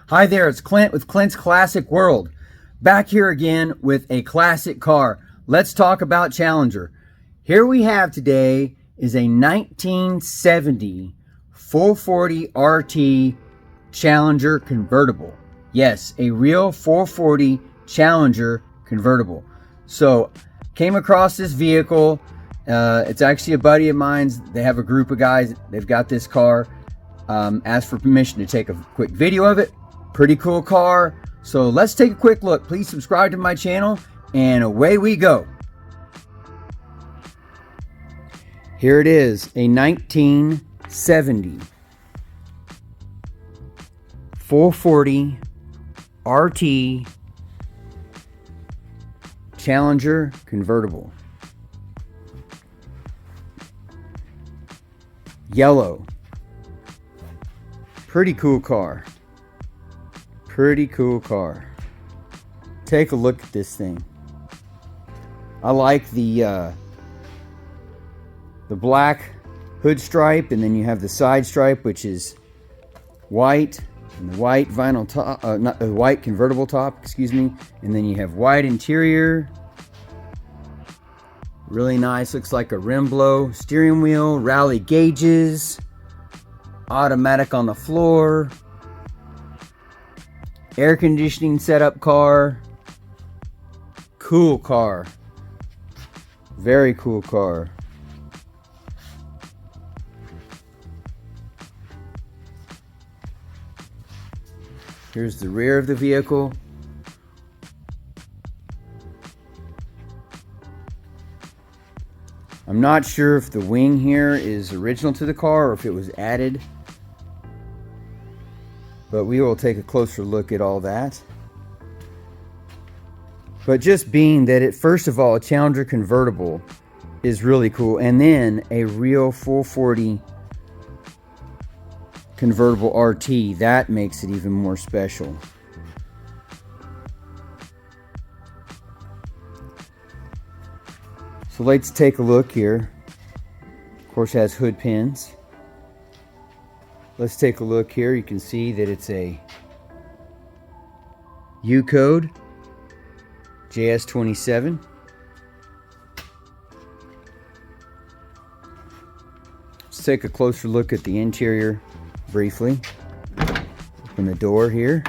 Hi there, it's Clint with Clint's Classic World. Back here again with a classic car. Let's talk about Challenger. Here we have today is a 1970 440 RT Challenger convertible. Yes, a real 440 Challenger convertible. So, came across this vehicle. It's actually a buddy of mine's. They have a group of guys. They've got this car. Asked for permission to take a quick video of it. Pretty cool car. So let's take a quick look. Please subscribe to my channel and away we go. Here it is, a 1970 440 RT Challenger convertible. Yellow. Pretty cool car. Pretty cool car. Take a look at this thing. I like the black hood stripe, and then you have the side stripe, which is white, and the white vinyl top, not the white convertible top, excuse me, and then you have white interior. Really nice. Looks like a rim blow. Steering wheel, rally gauges, automatic on the floor. Air conditioning setup car. Cool car. Very cool car. Here's the rear of the vehicle. I'm not sure if the wing here is original to the car or if it was added, but we will take a closer look at all that. But just being that it, first of all, a Challenger convertible is really cool, and then a real 440 convertible RT, that makes it even more special. So let's take a look here. Of course, it has hood pins. Let's take a look here. You can see that it's a U code JS27. Let's take a closer look at the interior briefly. Open the door here.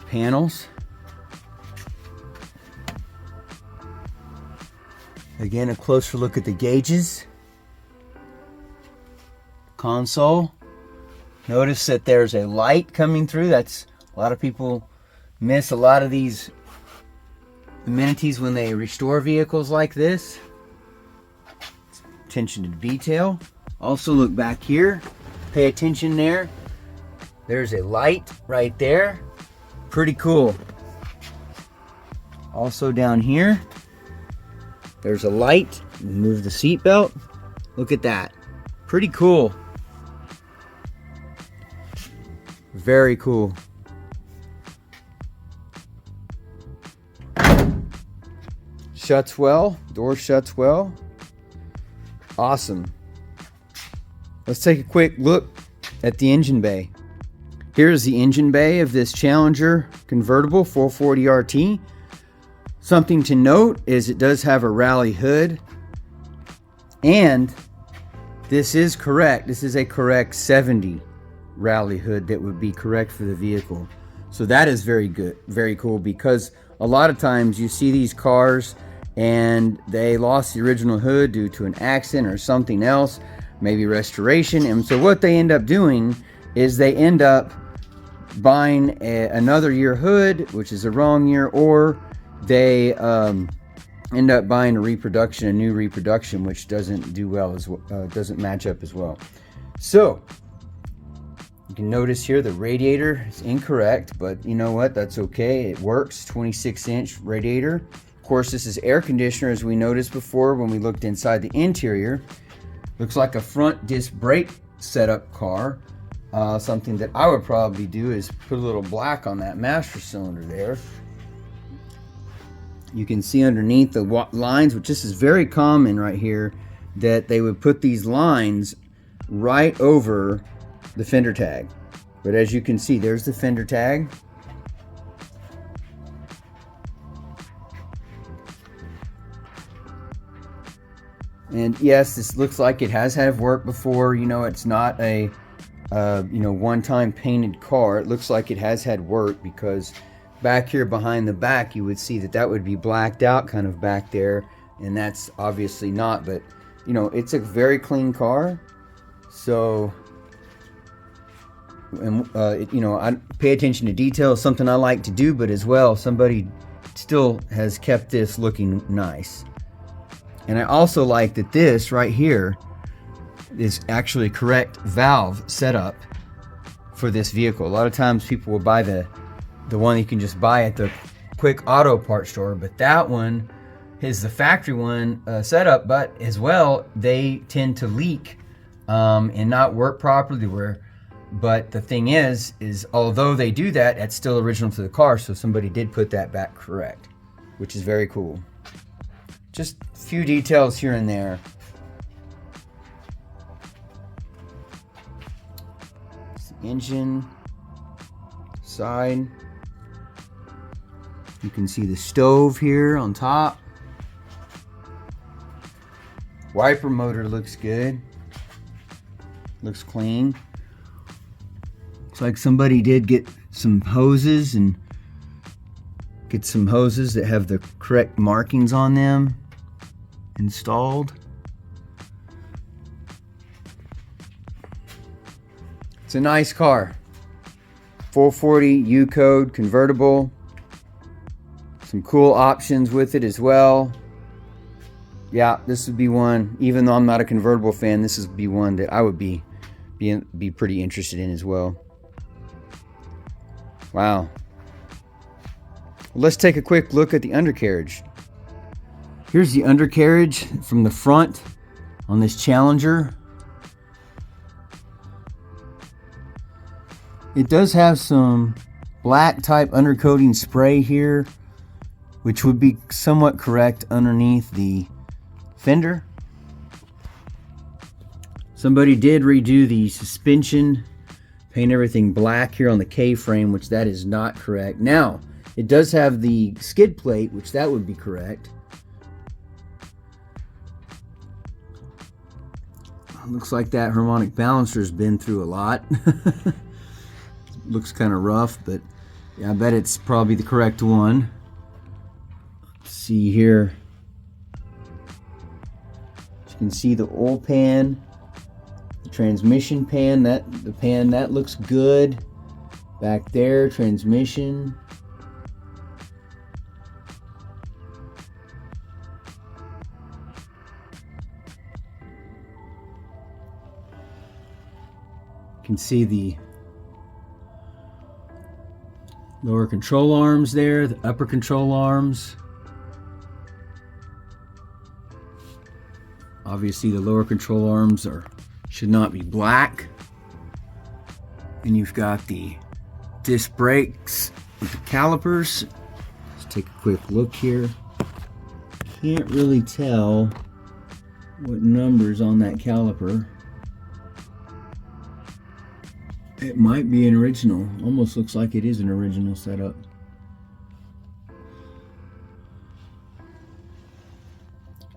Panels. Again, a closer look at the gauges. Console. Notice that there's a light coming through. That's a lot of people miss a lot of these amenities when they restore vehicles like this. Attention to detail. Also look back here. Pay attention there. There's a light right there. Pretty cool. Also down here, there's a light. Move the seat belt. Look at that. Pretty cool. Very cool. Shuts well. Door shuts well. Awesome. Let's take a quick look at the engine bay. Here's the engine bay of this Challenger convertible 440 RT. Something to note is it does have a rally hood, and this is correct. This is a correct 70 rally hood that would be correct for the vehicle. So that is very good, very cool, because a lot of times you see these cars and they lost the original hood due to an accident or something else, maybe restoration. And so what they end up doing is they end up buying another year hood, which is a wrong year, or they end up buying a new reproduction, which doesn't do well as well, doesn't match up as well. So you can notice here the radiator is incorrect, but you know what? That's okay. It works. 26-inch radiator. Of course, this is air conditioner, as we noticed before when we looked inside the interior. Looks like a front disc brake setup car. Something that I would probably do is put a little black on that master cylinder there. You can see underneath the lines, which this is very common right here that they would put these lines right over the fender tag. But as you can see, there's the fender tag. And yes, this looks like it has had work before. You know, it's not a one-time painted car. It looks like it has had work, because back here behind the back, you would see that that would be blacked out kind of back there, and that's obviously not. But you know, it's a very clean car. So, and you know, I pay attention to detail is something I like to do, but as well, somebody still has kept this looking nice. And I also like that this right here is actually a correct valve setup for this vehicle. A lot of times people will buy the one you can just buy at the quick auto parts store, but that one is the factory one setup. But as well, they tend to leak and not work properly. But the thing is although they do that, it's still original to the car. So somebody did put that back correct, which is very cool. Just a few details here and there. It's the engine side. You can see the stove here on top. Wiper motor looks good. Looks clean. Looks like somebody did get some hoses and get some hoses that have the correct markings on them installed. It's a nice car. 440 U code convertible. Some cool options with it as well. Yeah, this would be one, even though I'm not a convertible fan, this would be one that I would be pretty interested in as well. Wow. Let's take a quick look at the undercarriage. Here's the undercarriage from the front on this Challenger. It does have some black type undercoating spray here, which would be somewhat correct underneath the fender. Somebody did redo the suspension, paint everything black here on the K-frame, which that is not correct. Now, it does have the skid plate, which that would be correct. Looks like that harmonic balancer's been through a lot. Looks kind of rough, but yeah, I bet it's probably the correct one. Let's see here. You can see the oil pan, the transmission pan, the pan that looks good. Back there, transmission. You can see the lower control arms there, the upper control arms. Obviously the lower control arms should not be black. And you've got the disc brakes with the calipers. Let's take a quick look here. Can't really tell what number's on that caliper. It might be an original. Almost looks like it is an original setup.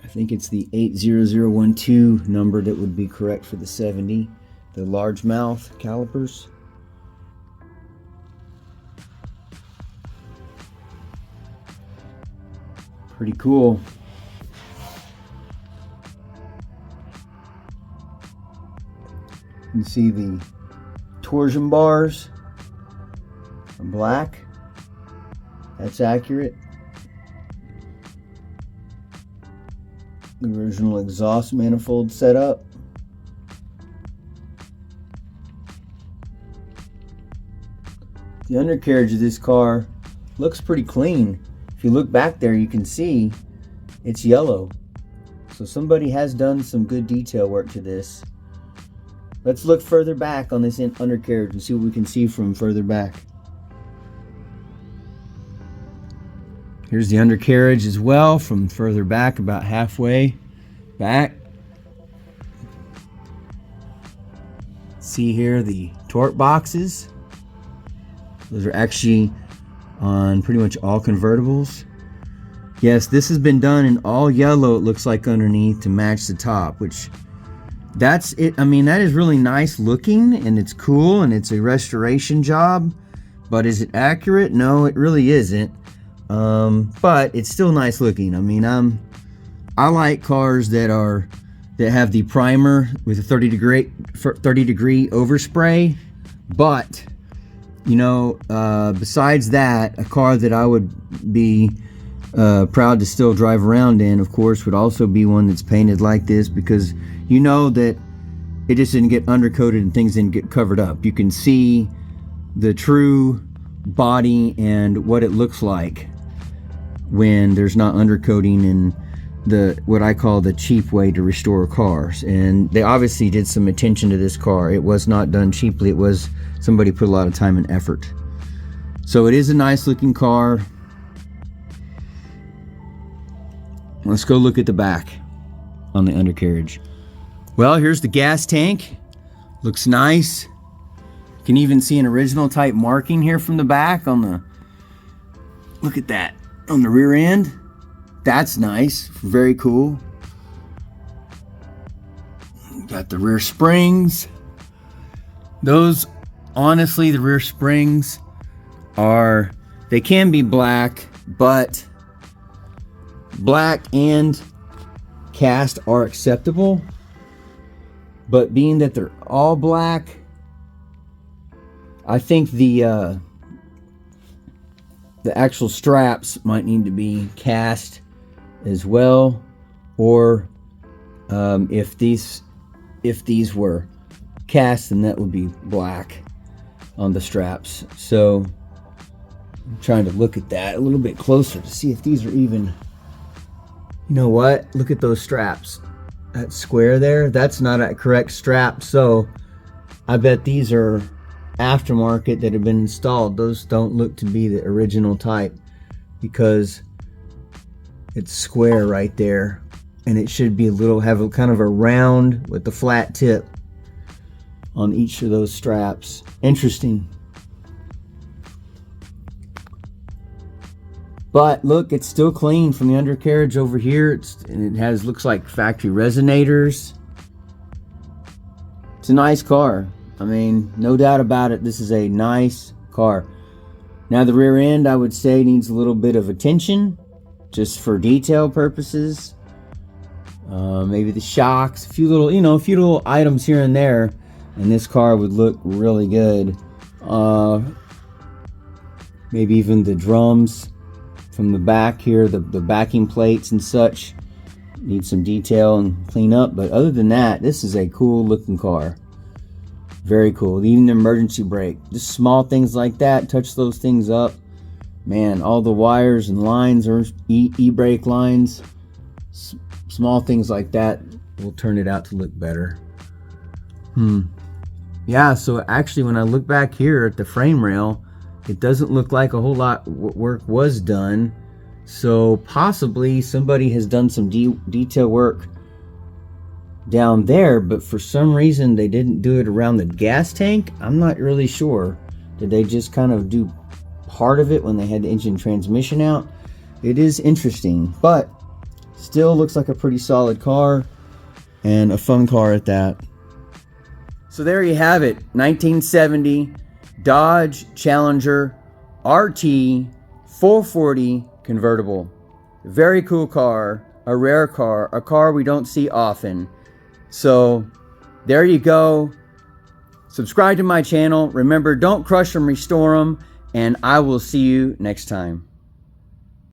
I think it's the 80012 number that would be correct for the 70. The largemouth calipers. Pretty cool. You can see the torsion bars are black. That's accurate. The original exhaust manifold setup. The undercarriage of this car looks pretty clean. If you look back there, you can see it's yellow. So somebody has done some good detail work to this. Let's look further back on this undercarriage and see what we can see from further back. Here's the undercarriage as well from further back, about halfway back. See here the torque boxes. Those are actually on pretty much all convertibles. Yes, this has been done in all yellow, it looks like, underneath to match the top, which that's it. I mean, that is really nice looking and it's cool and it's a restoration job, but is it accurate? No, it really isn't. But it's still nice looking. I mean, I like cars that have the primer with a 30 degree overspray, but you know, besides that, a car that I would be proud to still drive around in, of course, would also be one that's painted like this, because you know that it just didn't get undercoated and things didn't get covered up. You can see the true body and what it looks like when there's not undercoating and what I call the cheap way to restore cars. And they obviously did some attention to this car. It was not done cheaply. It was somebody put a lot of time and effort. So it is a nice looking car. Let's go look at the back on the undercarriage. Well, here's the gas tank. Looks nice. You can even see an original type marking here from the back on the, look at that, on the rear end. That's nice, very cool. Got the rear springs. Those, honestly, the rear springs they can be black, but black and cast are acceptable. But being that they're all black, I think the actual straps might need to be cast as well, or if these were cast, then that would be black on the straps. So I'm trying to look at that a little bit closer to see if these are even, you know what, look at those straps. That square there, that's not a correct strap, so I bet these are aftermarket that have been installed. Those don't look to be the original type, because it's square right there, and it should be have a kind of a round with the flat tip on each of those straps. Interesting. But look, it's still clean from the undercarriage over here. It looks like factory resonators. It's a nice car. I mean, no doubt about it, this is a nice car. Now the rear end, I would say, needs a little bit of attention, just for detail purposes. Maybe the shocks, a few little items here and there, and this car would look really good. Maybe even the drums from the back here, the backing plates and such, need some detail and clean up. But other than that, this is a cool looking car. Very cool. Even the emergency brake, just small things like that, touch those things up, man. All the wires and lines are e-brake lines. Small things like that will turn it out to look better. Yeah, so actually when I look back here at the frame rail, it doesn't look like a whole lot work was done. So possibly somebody has done some detail work down there, but for some reason they didn't do it around the gas tank. I'm not really sure. Did they just kind of do part of it when they had the engine transmission out? It is interesting, but still looks like a pretty solid car, and a fun car at that. So there you have it, 1970 Dodge Challenger RT 440 convertible. Very cool car, a rare car, a car we don't see often. So there you go. Subscribe to my channel. Remember, don't crush them, restore them, and I will see you next time.